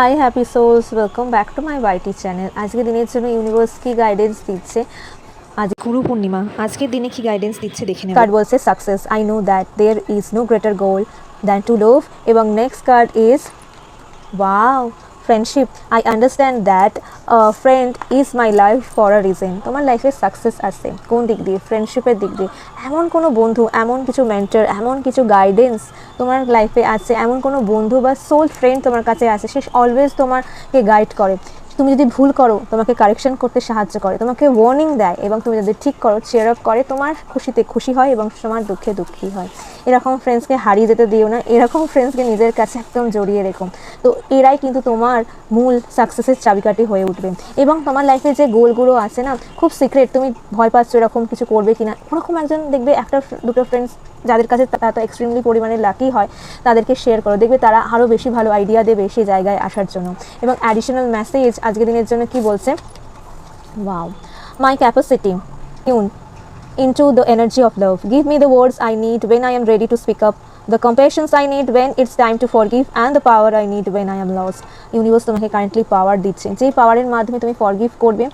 High happy souls, welcome back to my YT channel. আজকের দিনের জন্য ইউনিভার্স কি গাইডেন্স দিচ্ছে, আজ গুরু পূর্ণিমা, আজকের দিনে কি গাইডেন্স দিচ্ছে দেখে নেব। কার্ড বলছে success, I know that there is no greater goal than to love. এবং next card is wow friendship, I understand that friend is my life for a reason. তোমার লাইফে সাকসেস আসে কোন দিক দিয়ে? ফ্রেন্ডশিপের দিক দিয়ে। এমন কোনো বন্ধু, এমন কিছু মেন্টর, এমন কিছু গাইডেন্স তোমার লাইফে আছে, এমন কোনো বন্ধু বা সোল ফ্রেন্ড তোমার কাছে আছে, সে অলওয়েজ তোমাকে গাইড করে। তুমি যদি ভুল করো তোমাকে কারেকশন করতে সাহায্য করে, তোমাকে ওয়ার্নিং দেয়, এবং তুমি যদি ঠিক করো চেয়ার আপ করে, তোমার খুশিতে খুশি হয় এবং তোমার দুঃখে দুঃখী হয়। এরকম ফ্রেন্ডসকে হারিয়ে যেতে দিও না, এরকম ফ্রেন্ডসকে নিজের কাছে একদম জড়িয়ে রেখো। তো এরাই কিন্তু তোমার মূল সাকসেসের চাবিকাঠি হয়ে উঠবে। এবং তোমার লাইফে যে গোলগুলো আছে না, খুব সিক্রেট, তুমি ভয় পাচ্ছ এরকম কিছু করবে কিনা, ওরকম একজন দেখবে একটা দুটো ফ্রেন্ডস যাদের কাছে তারা এক্সট্রিমলি পরিমাণে লাকি হয়, তাদেরকে শেয়ার করো, দেখবে তারা আরও বেশি ভালো আইডিয়া দেবে সেই জায়গায় আসার জন্য। এবং অ্যাডিশনাল মেসেজ আজকের দিনের জন্য কি বলছে, wow, my capacity tune into the energy of love. Give me the words I need when I am ready to speak up, the compassions I need when it's time to forgive, and the power I need when I am lost. Universe তোমাকে currently পাওয়ার দিচ্ছে, যেই পাওয়ারের মাধ্যমে তুমি forgive করবে,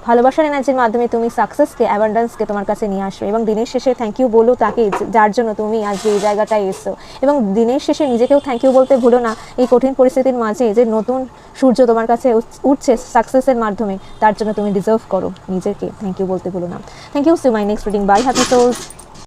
ভালোবাসার এনার্জির মাধ্যমে তুমি সাকসেসকে, অ্যাবান্ডেন্সকে তোমার কাছে নিয়ে আসবে। এবং দিনের শেষে থ্যাংক ইউ বলো তাকে, যার জন্য তুমি আজকে এই জায়গাটায় এসছো। এবং দিনের শেষে নিজেকেও থ্যাংক ইউ বলতে ভুলো না, এই কঠিন পরিস্থিতির মাঝে যে নতুন সূর্য তোমার কাছে উঠছে সাকসেসের মাধ্যমে, তার জন্য তুমি ডিজার্ভ করো নিজেকে, থ্যাংক ইউ বলতে ভুলো না। Thank you, see my next reading, bye happy sols.